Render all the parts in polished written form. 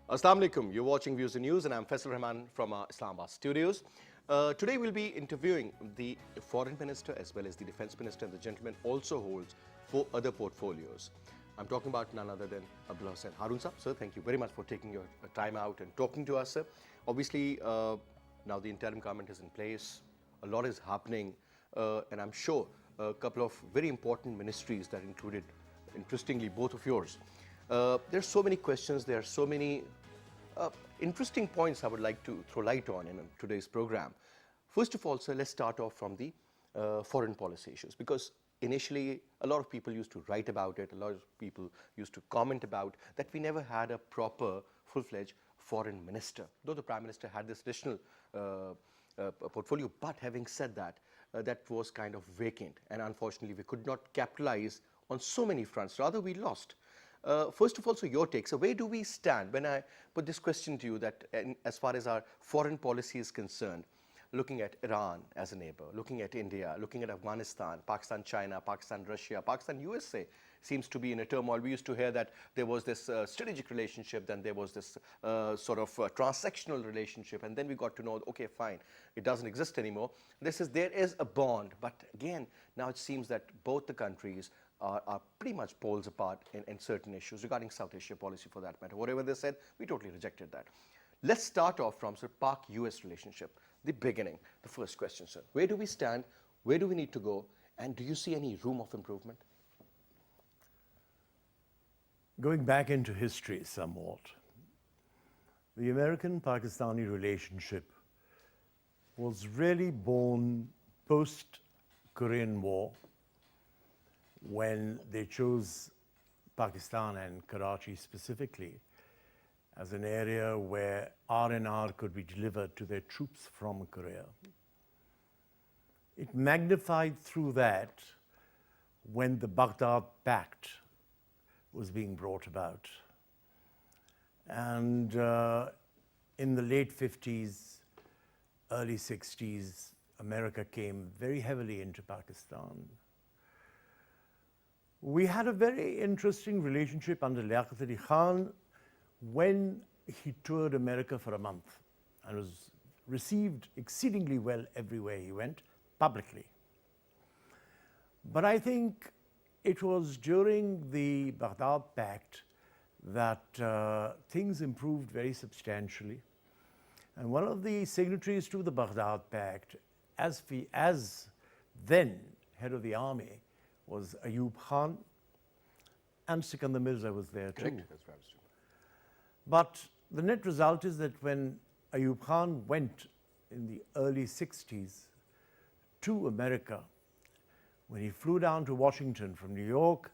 Assalamu alaikum. You're watching Views and News, and I'm Faisal Rahman from our Islamabad studios. Today we'll be interviewing the Foreign Minister as well as the Defense Minister, and the gentleman also holds 4 other portfolios. I'm talking about none other than Abdullah Hussain Haroon, sir. Sir, thank you very much for taking your time out and talking to us, sir. Obviously, now the interim government is in place. A lot is happening, and I'm sure a couple of very important ministries that included, interestingly, both of yours. There are so many questions, there are so many interesting points I would like to throw light on in today's program. First of all, sir, let's start off from the foreign policy issues, because initially a lot of people used to write about it, a lot of people used to comment about that we never had a proper, full-fledged foreign minister, though the Prime Minister had this additional portfolio. But having said that, that was kind of vacant, and unfortunately we could not capitalize on so many fronts, rather we lost. First of all, so your take. So where do we stand when I put this question to you that as far as our foreign policy is concerned, looking at Iran as a neighbor, looking at India, looking at Afghanistan, Pakistan, China, Pakistan, Russia, Pakistan, USA seems to be in a turmoil. We used to hear that there was this strategic relationship, then there was this sort of transactional relationship, and then we got to know, okay, fine, it doesn't exist anymore. There is a bond, but again, now it seems that both the countries are pretty much poles apart in certain issues regarding South Asia policy, for that matter. Whatever they said, we totally rejected that. Let's start off from Sir Pak-US relationship, the beginning. The first question, sir. Where do we stand? Where do we need to go? And do you see any room of improvement? Going back into history somewhat, the American-Pakistani relationship was really born post-Korean War, when they chose Pakistan and Karachi specifically as an area where R&R could be delivered to their troops from Korea. It magnified through that when the Baghdad Pact was being brought about. And in the late 50s, early 60s, America came very heavily into Pakistan. We had a very interesting relationship under Liaquat Ali Khan when he toured America for a month and was received exceedingly well everywhere he went, publicly. But I think it was during the Baghdad Pact that things improved very substantially. And one of the signatories to the Baghdad Pact, as then head of the army, was Ayub Khan, and Sikandar Mirza was there too. Correct. That's right. But the net result is that when Ayub Khan went in the early 60s to America, when he flew down to Washington from New York,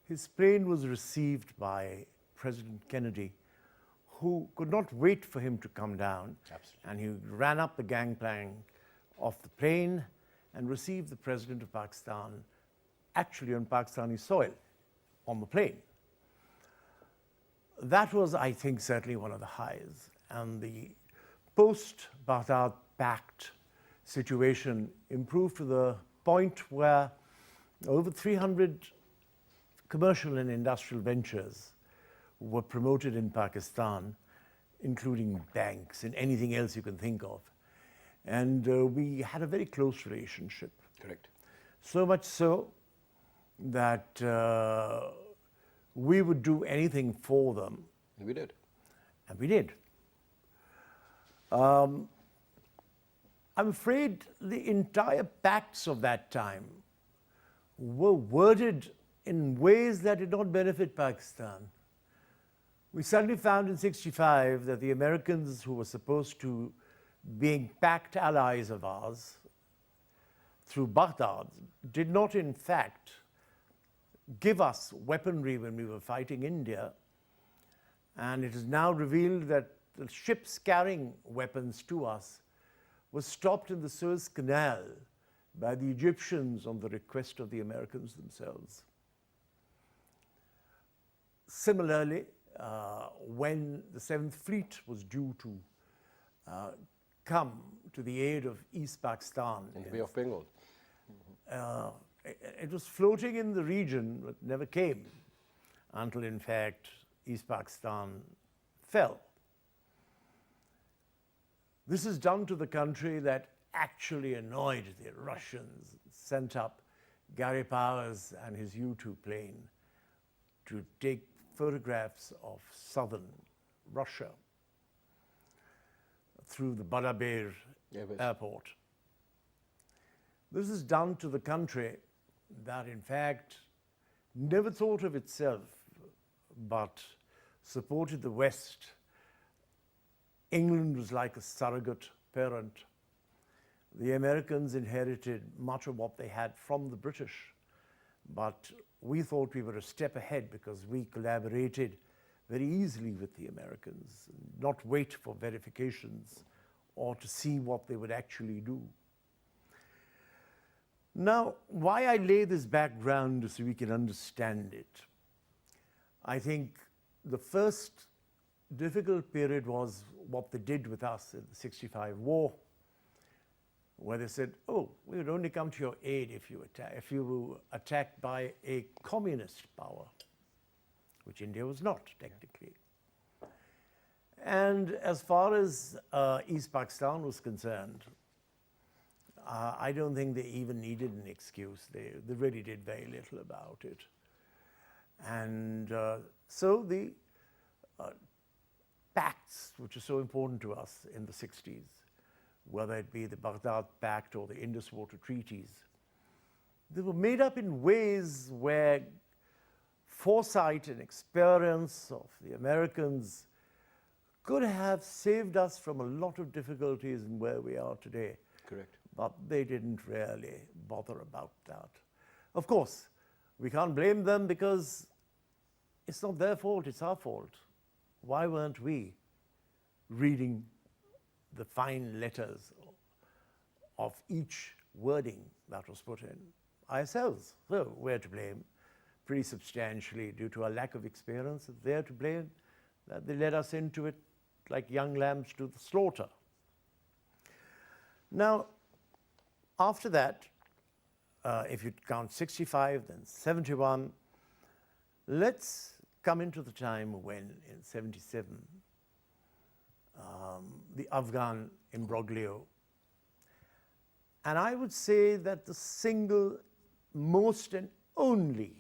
his plane was received by President Kennedy, who could not wait for him to come down. Absolutely. And he ran up the gangplank of the plane and received the President of Pakistan actually on Pakistani soil, on the plane. That was, I think, certainly one of the highs. And the post-Baghdad Pact situation improved to the point where over 300 commercial and industrial ventures were promoted in Pakistan, including banks and anything else you can think of. And we had a very close relationship. Correct. So much so that we would do anything for them. And we did. And we did. I'm afraid the entire pacts of that time were worded in ways that did not benefit Pakistan. We suddenly found in '65 that the Americans, who were supposed to being pact allies of ours through Baghdad, did not in fact give us weaponry when we were fighting India. And it is now revealed that the ships carrying weapons to us were stopped in the Suez Canal by the Egyptians on the request of the Americans themselves. Similarly, when the 7th Fleet was due to come to the aid of East Pakistan In the Bay of Bengal. it was floating in the region, but never came until, in fact, East Pakistan fell. This is done to the country that actually annoyed the Russians, sent up Gary Powers and his U-2 plane to take photographs of southern Russia through the Baraber airport. This is done to the country that, in fact, never thought of itself but supported the West. England was like a surrogate parent. The Americans inherited much of what they had from the British, but we thought we were a step ahead because we collaborated very easily with the Americans, not wait for verifications or to see what they would actually do. Now, why I lay this background so we can understand it, I think the first difficult period was what they did with us in the 65 war, where they said, oh, we would only come to your aid if you were attacked by a communist power, which India was not technically. And as far as East Pakistan was concerned, I don't think they even needed an excuse. They really did very little about it. And so the pacts, which are so important to us in the 60s, whether it be the Baghdad Pact or the Indus Water Treaties, they were made up in ways where foresight and experience of the Americans could have saved us from a lot of difficulties in where we are today. Correct. But they didn't really bother about that. Of course, we can't blame them because it's not their fault, it's our fault. Why weren't we reading the fine letters of each wording that was put in? Ourselves, so we're to blame pretty substantially due to our lack of experience. They're to blame that they led us into it like young lambs to the slaughter. Now, after that, if you count 65, then 71, let's come into the time when, in 77, the Afghan imbroglio. And I would say that the single most and only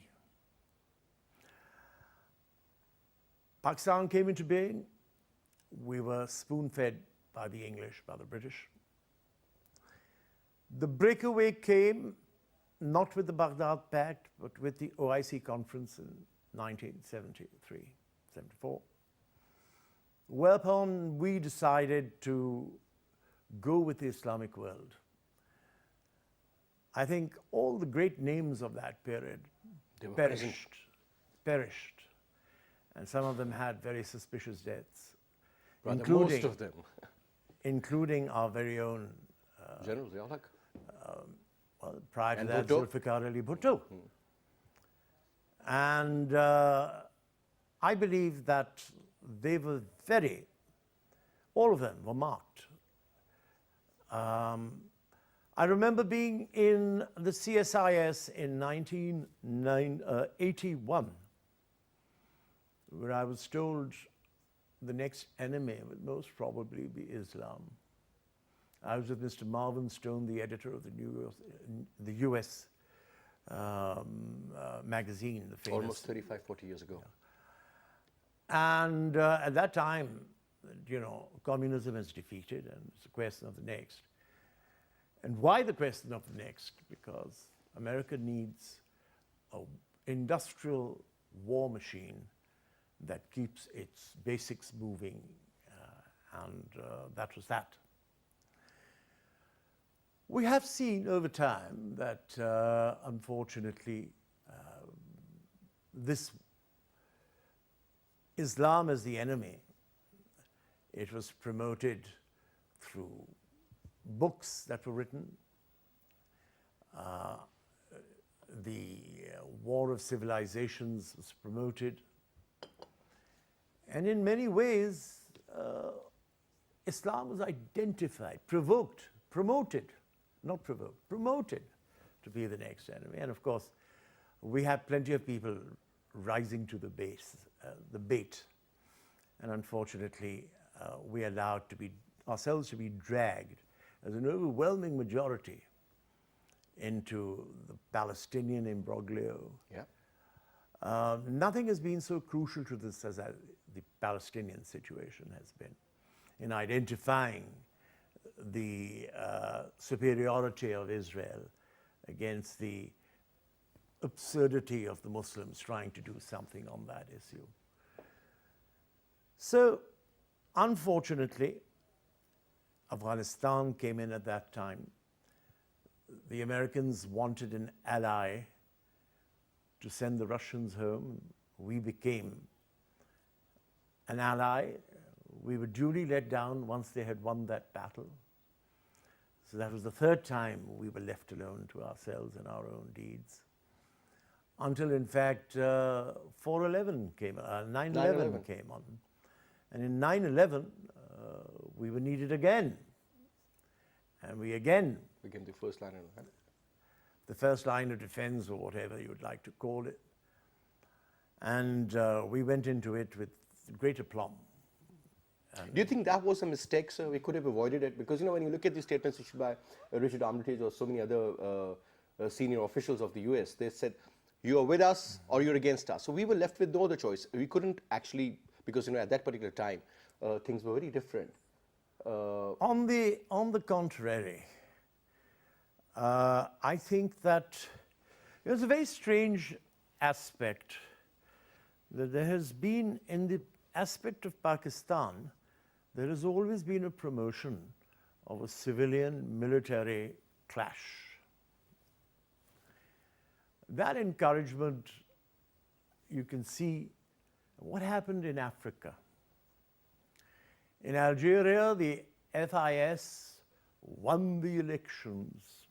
Pakistan came into being, we were spoon-fed by the English, by the British. The breakaway came not with the Baghdad Pact, but with the OIC conference in 1973, 74, whereupon we decided to go with the Islamic world. I think all the great names of that period perished, and some of them had very suspicious deaths, Most of them. including our very own General Ziaulak. well, prior to And that, Bhutto. Zulfikar Ali Bhutto. And I believe that they were all of them were marked. I remember being in the CSIS in 1981, where I was told the next enemy would most probably be Islam. I was with Mr. Marvin Stone, the editor of the US magazine, the famous. Almost 35, 40 years ago. And at that time, communism is defeated, and it's a question of the next. And why the question of the next? Because America needs an industrial war machine that keeps its basics moving, and that was that. We have seen over time that, unfortunately, this Islam as the enemy, it was promoted through books that were written. The War of Civilizations was promoted. And in many ways, Islam was identified, promoted to be the next enemy. And of course, we had plenty of people rising to the bait. And unfortunately, we allowed to be ourselves to be dragged as an overwhelming majority into the Palestinian imbroglio. Yeah. Nothing has been so crucial to this as the Palestinian situation has been in identifying the superiority of Israel against the absurdity of the Muslims trying to do something on that issue. So, unfortunately, Afghanistan came in at that time. The Americans wanted an ally to send the Russians home. We became an ally. We were duly let down once they had won that battle. So that was the third time we were left alone to ourselves and our own deeds. Until, in fact, 9/11 came on. And in 9/11, we were needed again. And we again Became the first line of defense. the first line of defense, or whatever you would like to call it. And we went into it with great aplomb. Do you think that was a mistake, sir? We could have avoided it because, when you look at the statements issued by Richard Armitage or so many other senior officials of the US, they said, you are with us or you're against us. So we were left with no other choice. We couldn't actually, because at that particular time, things were very different. On the contrary, I think that it was a very strange aspect that there has been in the aspect of Pakistan, there has always been a promotion of a civilian-military clash. That encouragement, you can see what happened in Africa. In Algeria, the FIS won the elections,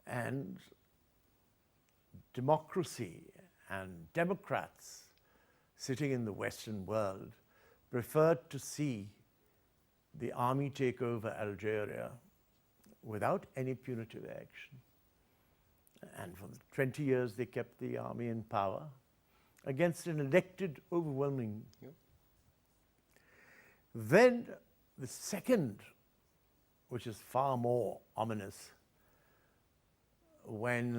and democracy and Democrats sitting in the Western world preferred to see the army take over Algeria without any punitive action. And for 20 years, they kept the army in power against an elected, overwhelming. Yep. Then the second, which is far more ominous, when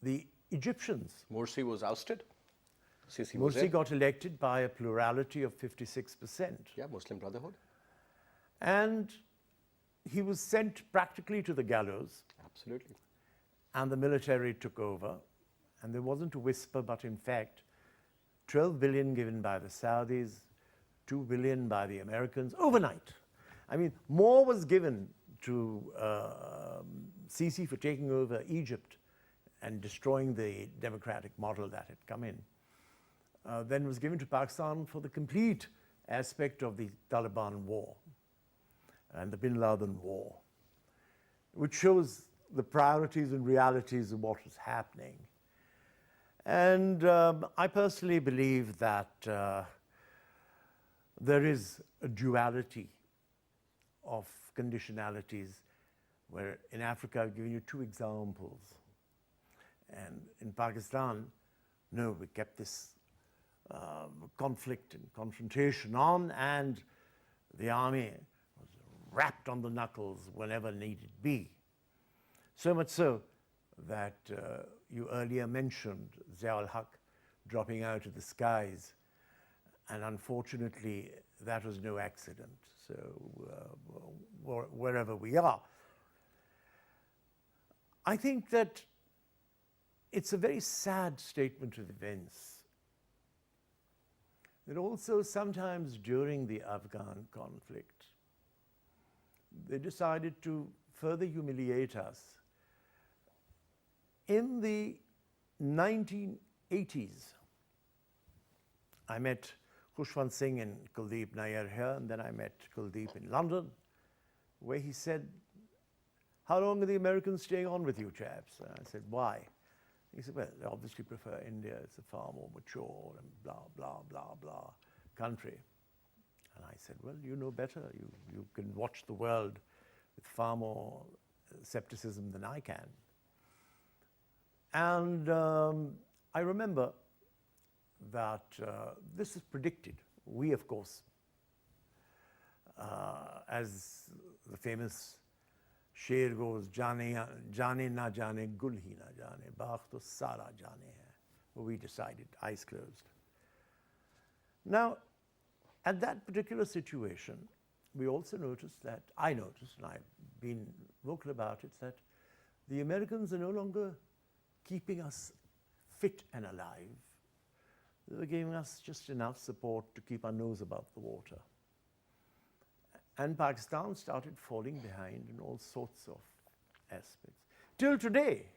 the Egyptians, Morsi was ousted. Sisi was Morsi in. got elected by a plurality of 56%. Yeah, Muslim Brotherhood. And he was sent practically to the gallows, Absolutely. and the military took over. And there wasn't a whisper, but in fact, 12 billion given by the Saudis, 2 billion by the Americans overnight. I mean, more was given to Sisi for taking over Egypt and destroying the democratic model that had come in, than was given to Pakistan for the complete aspect of the Taliban war and the Bin Laden war, which shows the priorities and realities of what was happening. And I personally believe that there is a duality of conditionalities, where in Africa, I've given you two examples. And in Pakistan, no, we kept this conflict and confrontation on, and the army was wrapped on the knuckles whenever needed be. So much so that you earlier mentioned Zia-ul-Haq dropping out of the skies, and unfortunately, that was no accident. So wherever we are, I think that it's a very sad statement of events that also sometimes during the Afghan conflict, they decided to further humiliate us. In the 1980s, I met Khushwant Singh and Kuldeep Nair here, and then I met Kuldeep in London, where he said, "How long are the Americans staying on with you chaps?" And I said, "Why?" He said, "Well, they obviously prefer India. It's a far more mature and blah, blah, blah, blah country." And I said, "Well, you know better. You can watch the world with far more skepticism than I can." And I remember that this is predicted. We, of course, as the famous शेर goes, जाने ना जाने गुल ही ना जाने बाग तो सारा जाने hai. We decided, eyes closed. Now, at that particular situation, we also noticed that, I noticed, and I've been vocal about it, that the Americans are no longer keeping us fit and alive. They were giving us just enough support to keep our nose above the water. And Pakistan started falling behind in all sorts of aspects. Till today,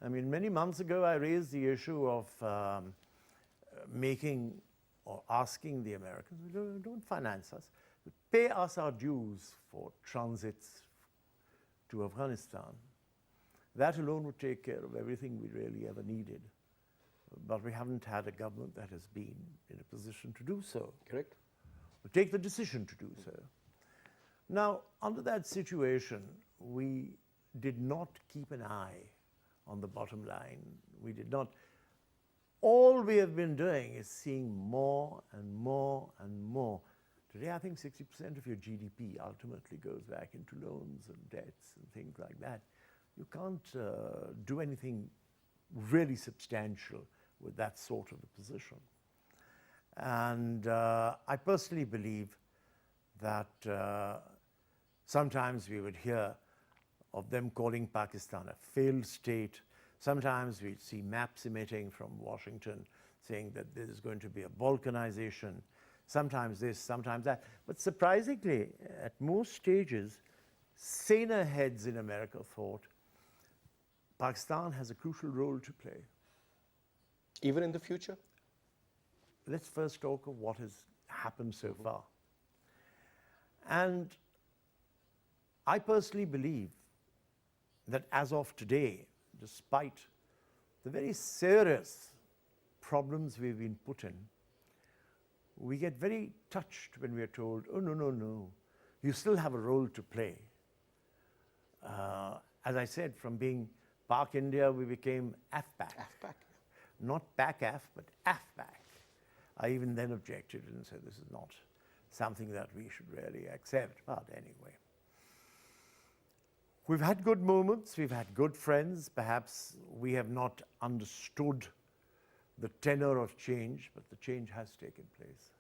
I mean, many months ago, I raised the issue of making or asking the Americans, don't finance us, but pay us our dues for transits to Afghanistan. That alone would take care of everything we really ever needed. But we haven't had a government that has been in a position to do so. Correct. Take the decision to do so. Now, under that situation, we did not keep an eye on the bottom line. We did not. All we have been doing is seeing more and more and more. Today, I think 60% of your GDP ultimately goes back into loans and debts and things like that. You can't do anything really substantial with that sort of a position. And I personally believe that sometimes we would hear of them calling Pakistan a failed state. Sometimes we'd see maps emitting from Washington saying that there's going to be a balkanization. Sometimes this, sometimes that. But surprisingly, at most stages, saner heads in America thought Pakistan has a crucial role to play. Even in the future? Let's first talk of what has happened so far. And I personally believe that as of today, despite the very serious problems we've been put in, we get very touched when we are told, oh, no, no, no, you still have a role to play. As I said, from being Pak India, we became AFPAC. AFPAC. Not PAC-AF, but AFPAC. I even then objected and said this is not something that we should really accept. But anyway, we've had good moments, we've had good friends. Perhaps we have not understood the tenor of change, but the change has taken place.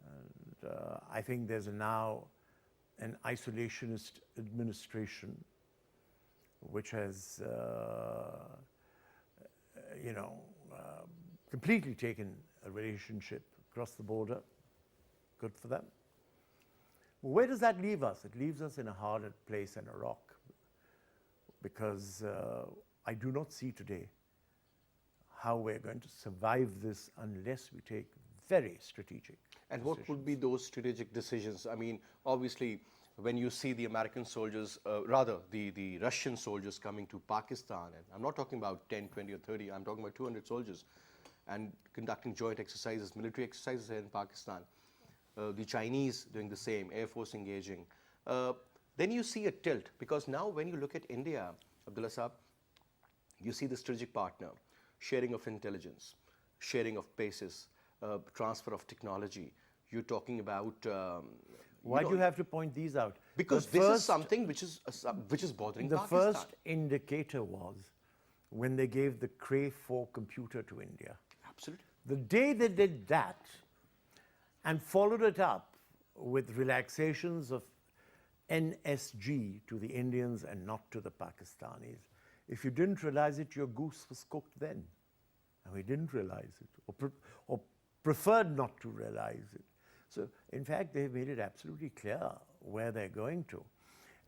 And I think there's now an isolationist administration which has, completely taken a relationship across the border. Good for them. Where does that leave us? It leaves us in a hard place and a rock, because I do not see today how we're going to survive this unless we take very strategic And decisions. what would be those strategic decisions? I mean, obviously, when you see the American soldiers, the Russian soldiers coming to Pakistan, and I'm not talking about 10, 20 or 30, I'm talking about 200 soldiers, and conducting joint exercises, military exercises here in Pakistan. The Chinese doing the same, Air Force engaging. Then you see a tilt, because now when you look at India, Abdullah Saab, you see the strategic partner, sharing of intelligence, sharing of bases, transfer of technology. You're talking about... Why do you have to point these out? Because this is something which is bothering the Pakistan. The first indicator was when they gave the Cray 4 computer to India. Absolutely. The day they did that and followed it up with relaxations of NSG to the Indians and not to the Pakistanis, if you didn't realize it, your goose was cooked then. And we didn't realize it, or preferred not to realize it. So, in fact, they've made it absolutely clear where they're going to.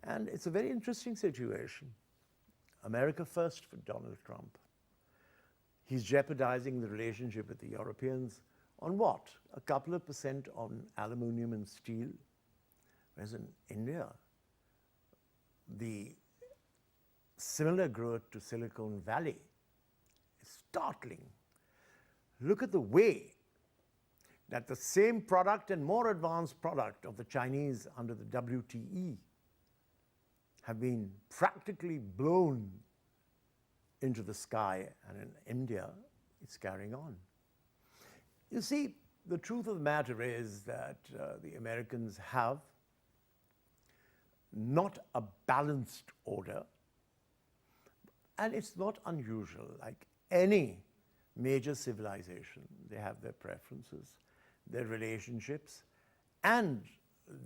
And it's a very interesting situation. America first for Donald Trump. He's jeopardizing the relationship with the Europeans on what? A couple of % on aluminum and steel. Whereas in India, the similar growth to Silicon Valley is startling. Look at the way that the same product and more advanced product of the Chinese under the WTE have been practically blown into the sky, and in India, it's carrying on. You see, the truth of the matter is that the Americans have not a balanced order, and it's not unusual. Like any major civilization, they have their preferences, their relationships, and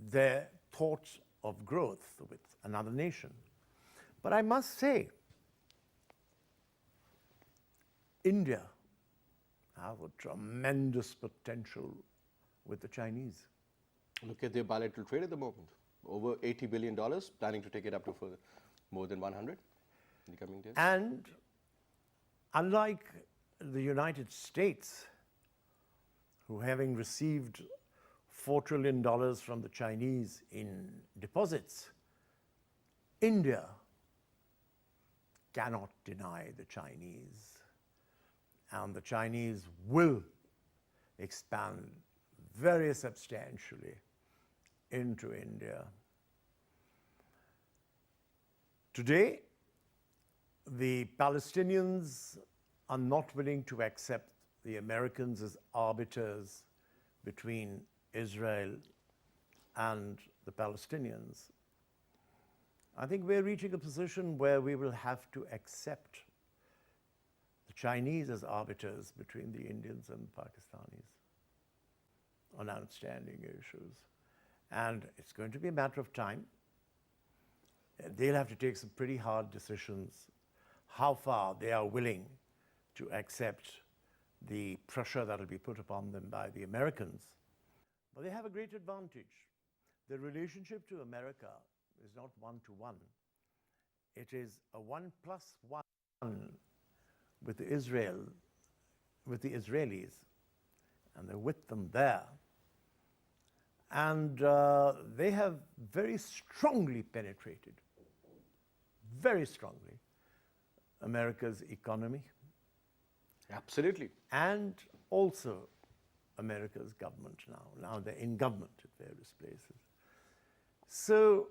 their thoughts of growth with another nation. But I must say, India has a tremendous potential with the Chinese. Look at their bilateral trade at the moment. Over $80 billion, planning to take it up to further, more than 100 in the coming days. And unlike the United States, who having received $4 trillion from the Chinese in deposits, India cannot deny the Chinese. And the Chinese will expand very substantially into India. Today, the Palestinians are not willing to accept the Americans as arbiters between Israel and the Palestinians. I think we're reaching a position where we will have to accept the Chinese as arbiters between the Indians and the Pakistanis on outstanding issues. And it's going to be a matter of time. They'll have to take some pretty hard decisions how far they are willing to accept the pressure that will be put upon them by the Americans. But they have a great advantage. The relationship to America is not one-to-one. It is a 1+1 with Israel, with the Israelis, and they're with them there. And they have very strongly penetrated, very strongly, America's economy. Absolutely. And also America's government now. Now they're in government at various places. So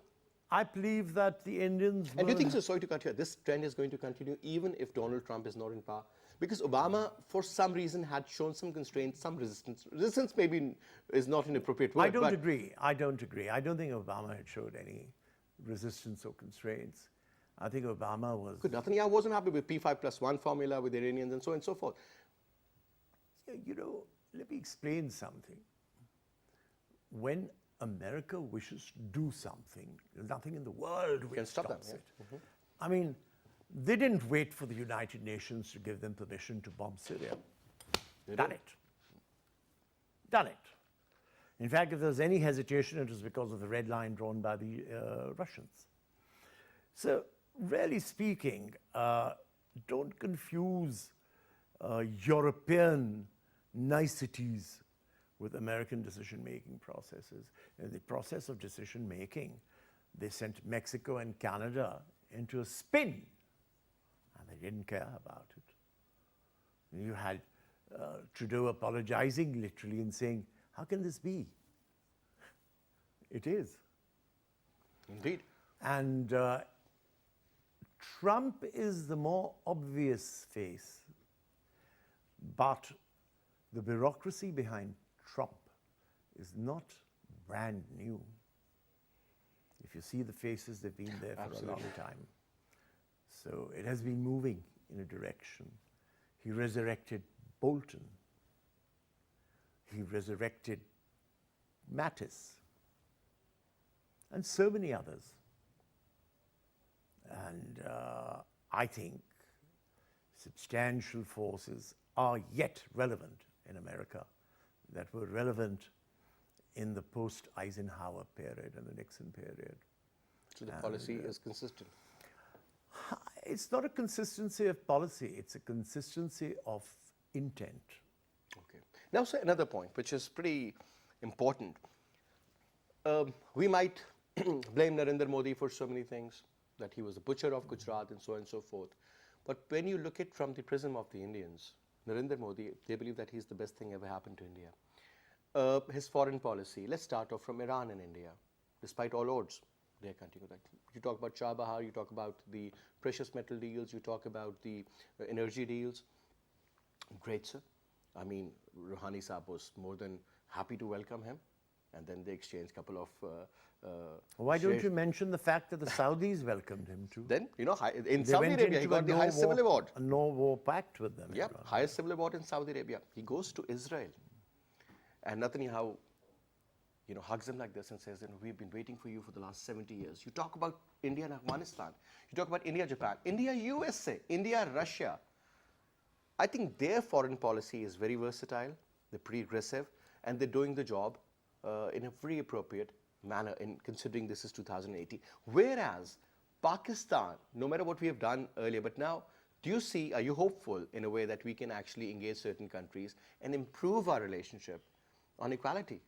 I believe that the Indians And do you think, so sorry to cut here, this trend is going to continue even if Donald Trump is not in power? Because Obama, for some reason, had shown some constraints, some resistance. Resistance maybe is not an appropriate word. I don't agree. I don't agree. I don't think Obama had showed any resistance or constraints. I think Obama was... Good. Netanyahu wasn't happy with P5+1 formula with the Iranians and so on and so forth. You know, let me explain something. When America wishes to do something, there's nothing in the world which stops it. Mm-hmm. I mean, they didn't wait for the United Nations to give them permission to bomb Syria. Done it. Done it. In fact, if there was any hesitation, it was because of the red line drawn by the Russians. So, really speaking, don't confuse European niceties with American decision-making processes. In the process of decision-making, they sent Mexico and Canada into a spin, and they didn't care about it. You had Trudeau apologizing literally and saying, how can this be? It is. Indeed. And Trump is the more obvious face, but the bureaucracy behind Trump is not brand new. If you see the faces, they've been there for a long time. So it has been moving in a direction. He resurrected Bolton. He resurrected Mattis. And so many others. And I think substantial forces are yet relevant in America that were relevant in the post-Eisenhower period and the Nixon period. So the policy is consistent. It's not a consistency of policy, it's a consistency of intent. Okay. Now, sir, another point, which is pretty important. We might blame Narendra Modi for so many things, that he was the butcher of Gujarat and so on and so forth. But when you look at from the prism of the Indians, Narendra Modi, they believe that he's the best thing ever happened to India. His foreign policy, let's start off from Iran and India. Despite all odds, they continue that. You talk about Chabahar, you talk about the precious metal deals, you talk about the energy deals. Great, sir. I mean, Rouhani Saab was more than happy to welcome him, and then they exchanged a couple of. Why don't you mention the fact that the Saudis welcomed him too? Then, you know, in They Saudi went Arabia, he into a got the highest civil award. a no-war pact with them. Yeah, highest civil award in Saudi Arabia. He goes to Israel, and Netanyahu, you know, hugs him like this and says, we've been waiting for you for the last 70 years. You talk about India and Afghanistan. You talk about India, Japan, India, USA, India, Russia. I think their foreign policy is very versatile. They're pretty aggressive, and they're doing the job in a very appropriate manner in considering this is 2018. Whereas Pakistan, no matter what we have done earlier, but now, are you hopeful in a way that we can actually engage certain countries and improve our relationship on equality?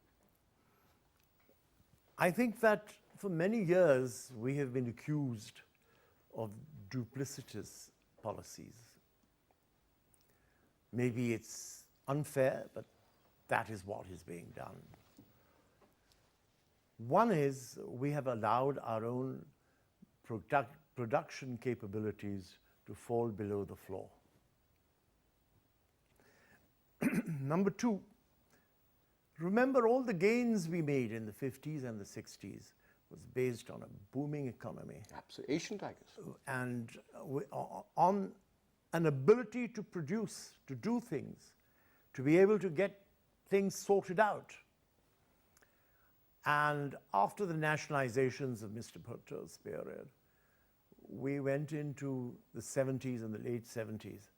I think that for many years we have been accused of duplicitous policies. Maybe it's unfair, but that is what is being done. One is we have allowed our own production capabilities to fall below the floor. Number two, remember all the gains we made in the 50s and the 60s was based on a booming economy. Absolutely. Asian tigers. And on an ability to produce, to do things, to be able to get things sorted out. And after the nationalizations of Mr. Bhutto's period, we went into the 70s and the late 70s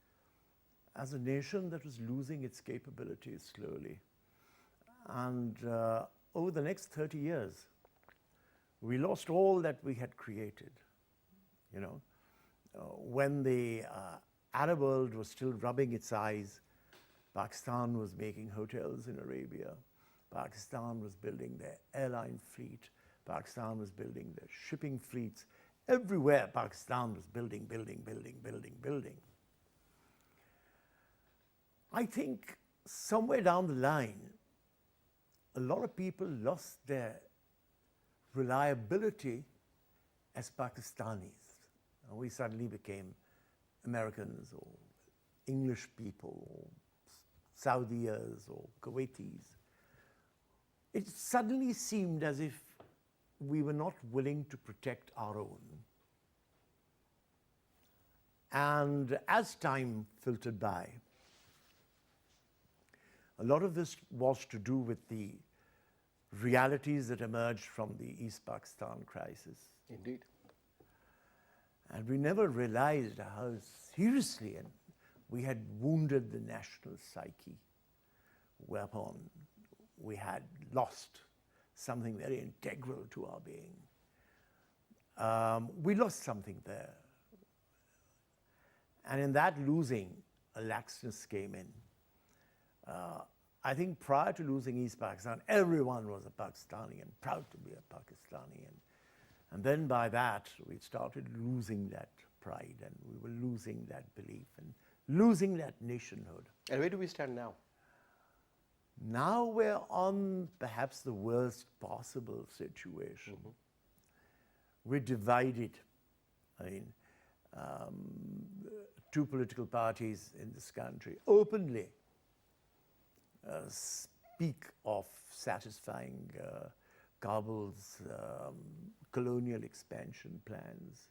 as a nation that was losing its capabilities slowly. And over the next 30 years, we lost all that we had created. You know, when the Arab world was still rubbing its eyes, Pakistan was making hotels in Arabia. Pakistan was building their airline fleet. Pakistan was building their shipping fleets. Everywhere, Pakistan was building. I think somewhere down the line, a lot of people lost their reliability as Pakistanis. And we suddenly became Americans or English people or Saudis or Kuwaitis. It suddenly seemed as if we were not willing to protect our own. And as time filtered by, a lot of this was to do with the realities that emerged from the East Pakistan crisis. Indeed. And we never realized how seriously we had wounded the national psyche, whereupon we had lost something very integral to our being. We lost something there. And in that losing, a laxness came in. I think prior to losing East Pakistan, everyone was a Pakistani and proud to be a Pakistani. And then by that, we started losing that pride, and we were losing that belief and losing that nationhood. And where do we stand now? Now we're on perhaps the worst possible situation. Mm-hmm. We're divided. I mean, two political parties in this country openly speak of satisfying Kabul's colonial expansion plans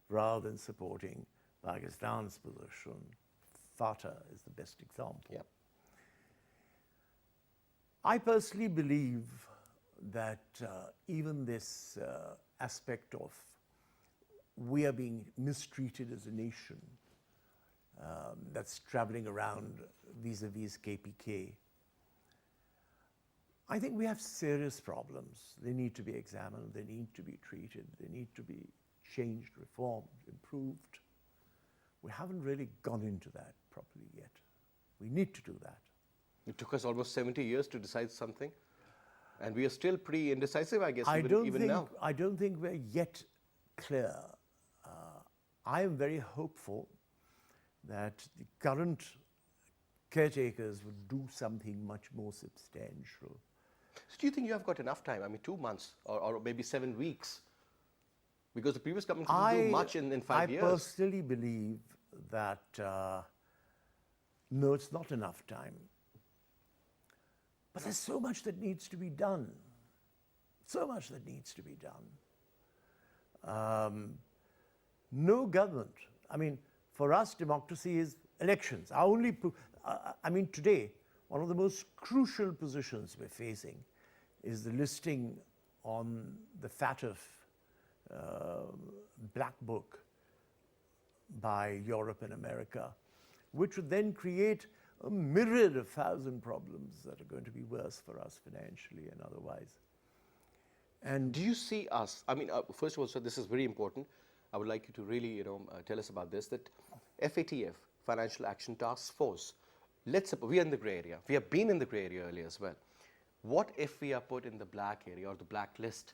rather than supporting Pakistan's position. Fatah is the best example. Yep. I personally believe that even this aspect of we are being mistreated as a nation that's traveling around vis-a-vis KPK, I think we have serious problems. They need to be examined, they need to be treated, they need to be changed, reformed, improved. We haven't really gone into that properly yet. We need to do that. It took us almost 70 years to decide something, and we are still pretty indecisive, I guess, even now. I don't think we're yet clear. I am very hopeful that the current caretakers would do something much more substantial. So do you think you have got enough time? I mean, 2 months or maybe 7 weeks? Because the previous government couldn't do much in 5 years. I personally believe that No, it's not enough time. But there's so much that needs to be done. So much that needs to be done. No government. I mean, for us, democracy is elections. Today, one of the most crucial positions we're facing is the listing on the FATF black book by Europe and America, which would then create a myriad of thousand problems that are going to be worse for us financially and otherwise. And do you see us, first of all, sir, this is very important. I would like you to really, tell us about this, that FATF, Financial Action Task Force, let's suppose, we are in the gray area. We have been in the gray area earlier as well. What if we are put in the black area or the black list?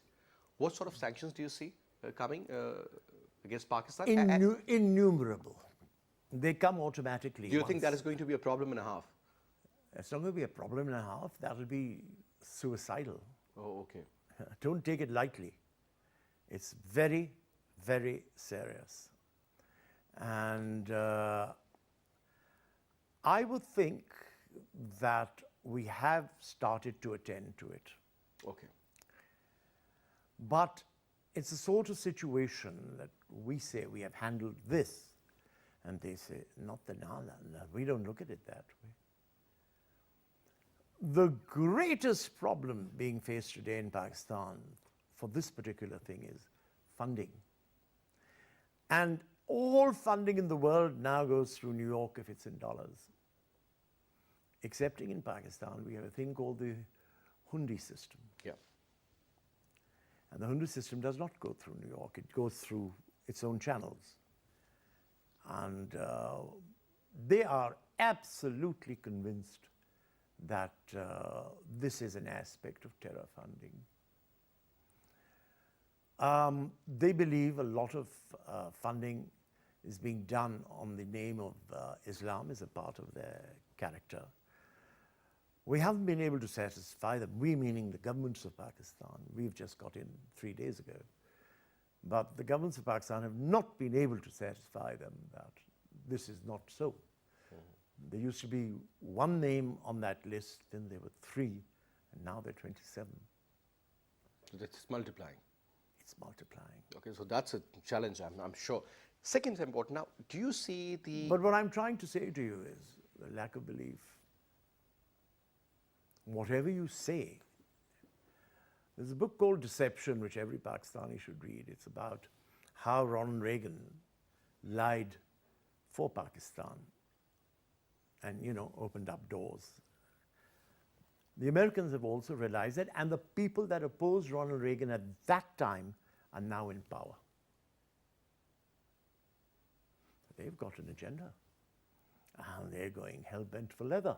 What sort of sanctions do you see coming against Pakistan? Innumerable. They come automatically. Do you think that is going to be a problem and a half? It's not going to be a problem and a half. That'll be suicidal. Oh, okay. Don't take it lightly. It's very, very serious. And I would think that we have started to attend to it. Okay. But it's a sort of situation that we say we have handled this, and they say, not the Nala. No, we don't look at it that way. The greatest problem being faced today in Pakistan for this particular thing is funding. And all funding in the world now goes through New York if it's in dollars. Excepting in Pakistan, we have a thing called the Hundi system. Yeah. And the Hundi system does not go through New York. It goes through its own channels. And they are absolutely convinced that this is an aspect of terror funding. They believe a lot of funding is being done on the name of Islam as a part of their character. We haven't been able to satisfy them, we meaning the governments of Pakistan. We've just got in 3 days ago. But the governments of Pakistan have not been able to satisfy them that this is not so. There used to be one name on that list, then there were 3, and now there are 27. So that's multiplying. It's multiplying. Okay, so that's a challenge, I'm sure. Second important, now, do you see the... But what I'm trying to say to you is the lack of belief. Whatever you say, there's a book called Deception, which every Pakistani should read. It's about how Ronald Reagan lied for Pakistan and, opened up doors. The Americans have also realized that, and the people that opposed Ronald Reagan at that time are now in power. They've got an agenda, and they're going hell-bent for leather.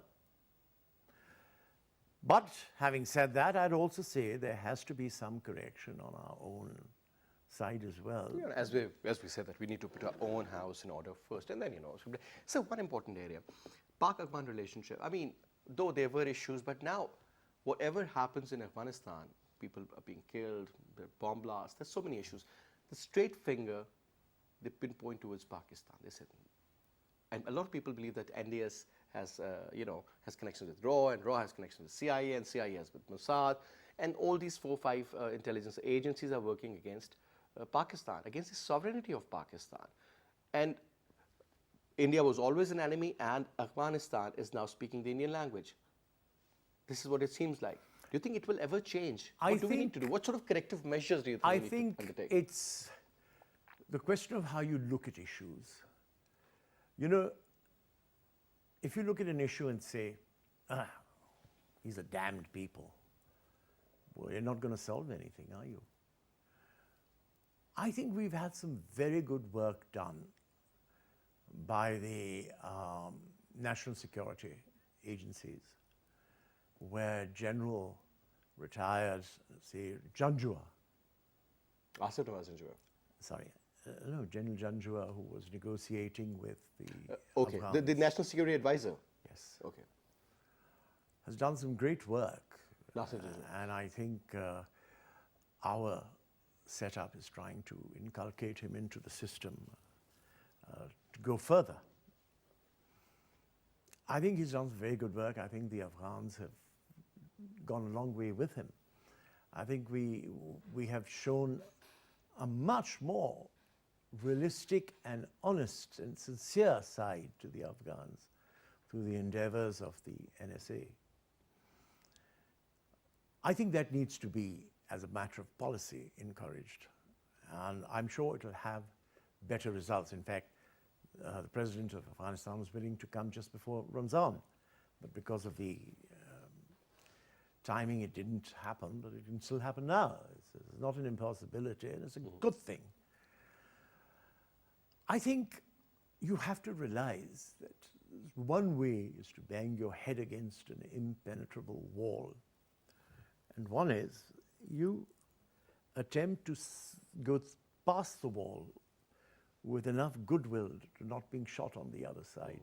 But having said that, I'd also say there has to be some correction on our own side as well. Yeah, as we said that we need to put our own house in order first, and then, So one important area, Pak-Afghan relationship. I mean, though there were issues, but now whatever happens in Afghanistan, people are being killed, there are bomb blasts, there's so many issues. The straight finger, they pinpoint towards Pakistan. They said, and a lot of people believe that NDS has connections with RAW, and RAW has connections with CIA, and CIA has with Mossad, and all these 4 or 5 intelligence agencies are working against Pakistan, against the sovereignty of Pakistan. And India was always an enemy, and Afghanistan is now speaking the Indian language. This is what it seems like. Do you think it will ever change? What do we need to do? What sort of corrective measures do you think we need to undertake? It's the question of how you look at issues. If you look at an issue and say, these are damned people, well, you're not going to solve anything, are you? I think we've had some very good work done by the national security agencies, where General retired, say, Janjua. Asif Nawaz Janjua. Sorry. No, General Janjua, who was negotiating with the okay, the National Security Advisor. Yes. Okay. Has done some great work. Nasir and I think our setup is trying to inculcate him into the system to go further. I think he's done very good work. I think the Afghans have gone a long way with him. I think we have shown a much more realistic and honest and sincere side to the Afghans through the endeavors of the NSA. I think that needs to be, as a matter of policy, encouraged. And I'm sure it will have better results. In fact, the president of Afghanistan was willing to come just before Ramzan, but because of the timing, it didn't happen, but it can still happen now. It's not an impossibility, and it's a good thing. I think you have to realize that one way is to bang your head against an impenetrable wall, and one is you attempt to go past the wall with enough goodwill to not being shot on the other side.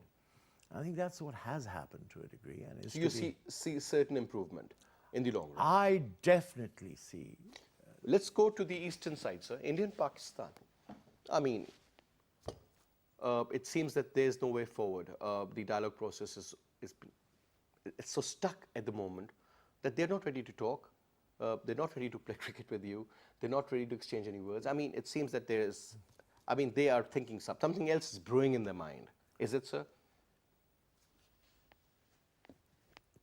I think that's what has happened to a degree. And is So you see certain improvement in the long run? I definitely see. Let's go to the eastern side, sir. Indian-Pakistan. I mean, it seems that there's no way forward. The dialogue process is it's so stuck at the moment that they're not ready to talk. They're not ready to play cricket with you. They're not ready to exchange any words. I mean, it seems that they are thinking something else is brewing in their mind. Is it, sir?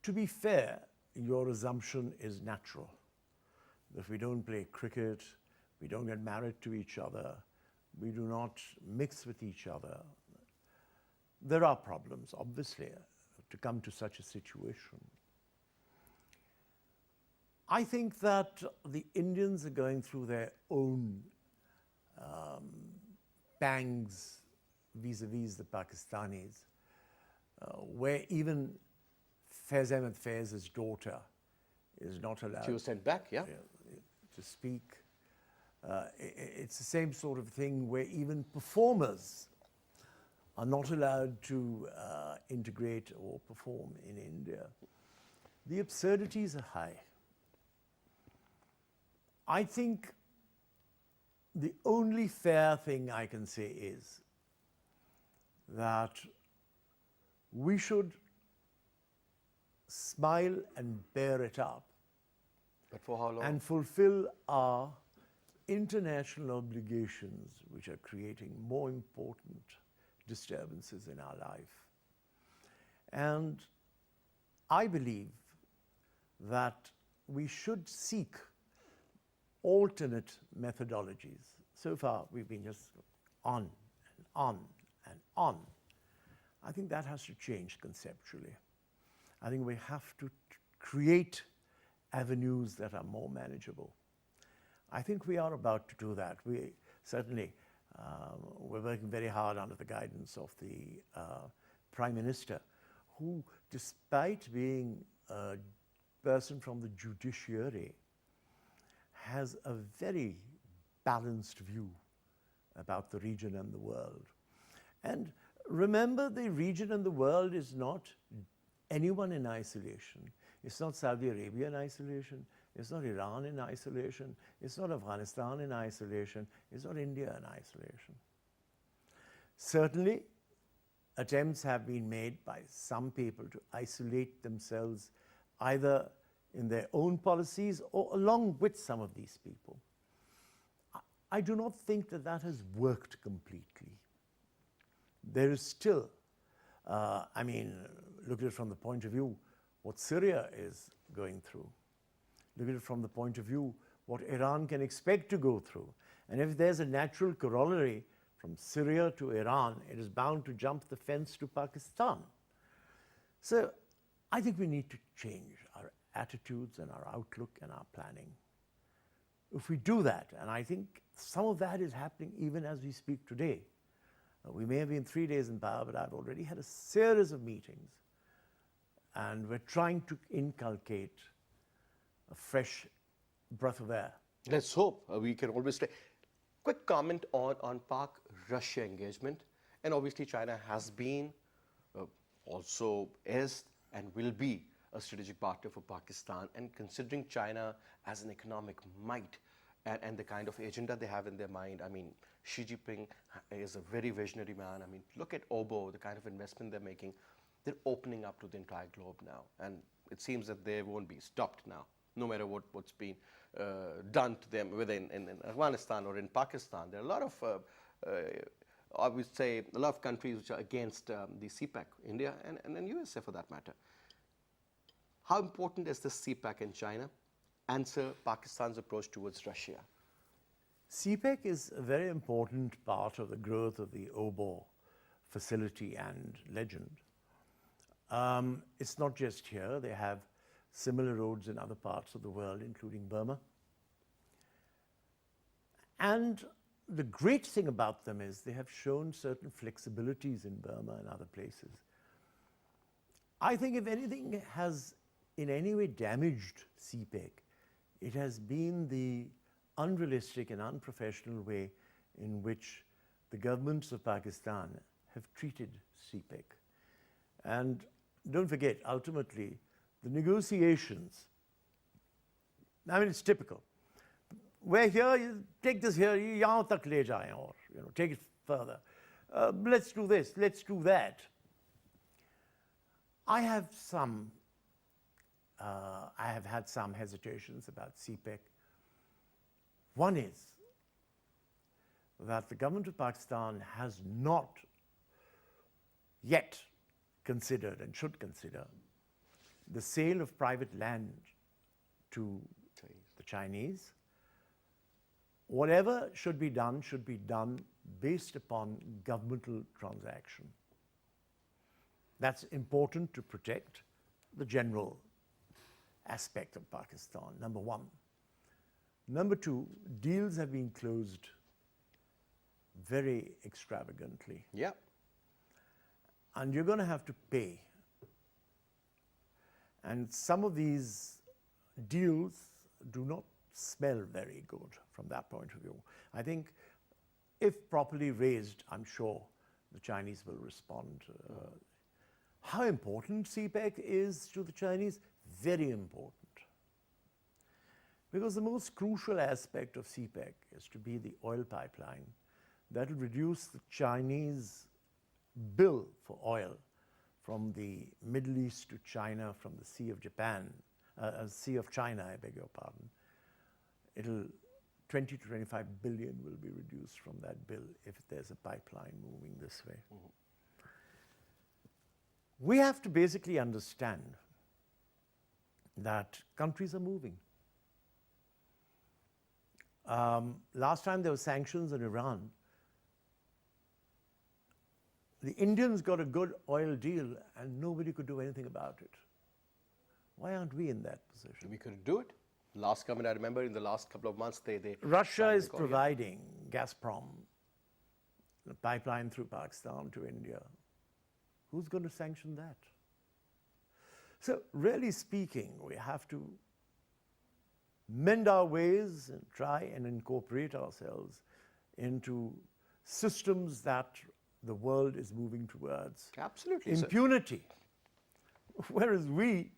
To be fair, your assumption is natural. If we don't play cricket, we don't get married to each other, we do not mix with each other, there are problems, obviously, to come to such a situation. I think that the Indians are going through their own pangs vis-a-vis the Pakistanis, where even Faiz Ahmed Faiz's daughter is not allowed. She was sent back, yeah? To speak. It's the same sort of thing where even performers are not allowed to integrate or perform in India. The absurdities are high. I think the only fair thing I can say is that we should smile and bear it up. But for how long? And fulfill our international obligations, which are creating more important disturbances in our life. And I believe that we should seek alternate methodologies. So far, we've been just on and on and on. I think that has to change conceptually. I think we have to create avenues that are more manageable. I think we are about to do that. We certainly, we're working very hard under the guidance of the Prime Minister, who, despite being a person from the judiciary, has a very balanced view about the region and the world. And remember, the region and the world is not anyone in isolation. It's not Saudi Arabia in isolation. It's not Iran in isolation. It's not Afghanistan in isolation. It's not India in isolation. Certainly, attempts have been made by some people to isolate themselves either in their own policies or along with some of these people. I do not think that that has worked completely. There is still, look at it from the point of view what Syria is going through. Look at it from the point of view what Iran can expect to go through. And if there's a natural corollary from Syria to Iran, it is bound to jump the fence to Pakistan. So I think we need to change our attitudes and our outlook and our planning. If we do that, and I think some of that is happening even as we speak today. We may have been 3 days in power, but I've already had a series of meetings, and we're trying to inculcate a fresh breath of air. Let's hope we can always stay. Quick comment on Pak-Russia engagement. And obviously China has been, also is and will be a strategic partner for Pakistan. And considering China as an economic might and the kind of agenda they have in their mind, Xi Jinping is a very visionary man. Look at OBO, the kind of investment they're making. they're opening up to the entire globe now. And it seems that they won't be stopped now, no matter what's been done to them, whether in Afghanistan or in Pakistan. There are a lot of, I would say, a lot of countries which are against the CPEC, India and then USA for that matter. How important is this CPEC in China? Answer Pakistan's approach towards Russia. CPEC is a very important part of the growth of the OBOR facility and legend. It's not just here. They have similar roads in other parts of the world, including Burma. And the great thing about them is they have shown certain flexibilities in Burma and other places. I think if anything has in any way damaged CPEC, it has been the unrealistic and unprofessional way in which the governments of Pakistan have treated CPEC. And don't forget, ultimately, the negotiations, I mean, it's typical. We're here, you take this here, yahan tak le jaye, or take it further. Let's do this, let's do that. I have had some hesitations about CPEC. One is that the government of Pakistan has not yet considered and should consider the sale of private land to the Chinese. Whatever should be done based upon governmental transaction. That's important to protect the general aspect of Pakistan, number one. Number two, deals have been closed very extravagantly. Yeah. And you're going to have to pay. And some of these deals do not smell very good from that point of view. I think if properly raised, I'm sure the Chinese will respond. How important CPEC is to the Chinese? Very important. Because the most crucial aspect of CPEC is to be the oil pipeline that will reduce the Chinese bill for oil from the Middle East to China, from the Sea of China, I beg your pardon. 20 to 25 billion will be reduced from that bill if there's a pipeline moving this way. Mm-hmm. We have to basically understand that countries are moving. Last time there were sanctions on Iran, the Indians got a good oil deal and nobody could do anything about it. Why aren't we in that position? We could do it. Last comment I remember in the last couple of months, Russia is providing Gazprom, the pipeline through Pakistan to India. Who's going to sanction that? So really speaking, we have to mend our ways and try and incorporate ourselves into systems that the world is moving towards. Absolutely. Impunity. Whereas we,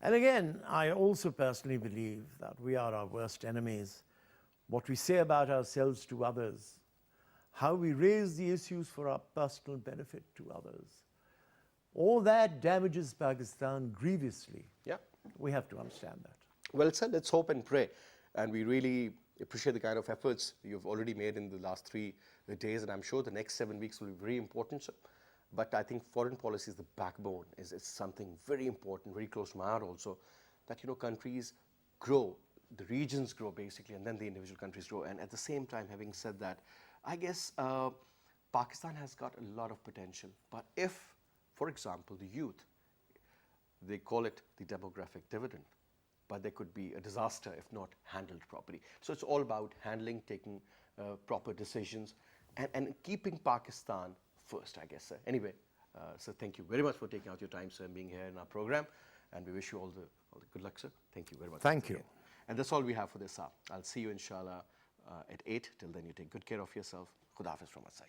and again, I also personally believe that we are our worst enemies. What we say about ourselves to others, how we raise the issues for our personal benefit to others, all that damages Pakistan grievously. Yeah. We have to understand that. Well said. Let's hope and pray. And we really appreciate the kind of efforts you've already made in the last 3 days. And I'm sure the next 7 weeks will be very important. But I think foreign policy is the backbone, is something very important, very close to my heart also, that, countries grow, the regions grow basically, and then the individual countries grow. And at the same time, having said that, I guess Pakistan has got a lot of potential. But if, for example, the youth, they call it the demographic dividend, but there could be a disaster if not handled properly. So it's all about handling, taking proper decisions, and keeping Pakistan first, I guess. Anyway, so thank you very much for taking out your time, sir, and being here in our program. And we wish you all the good luck, sir. Thank you very much. Thank you. Again. And that's all we have for this hour. I'll see you, inshallah, at 8. Till then, you take good care of yourself. Khud Hafiz from our side.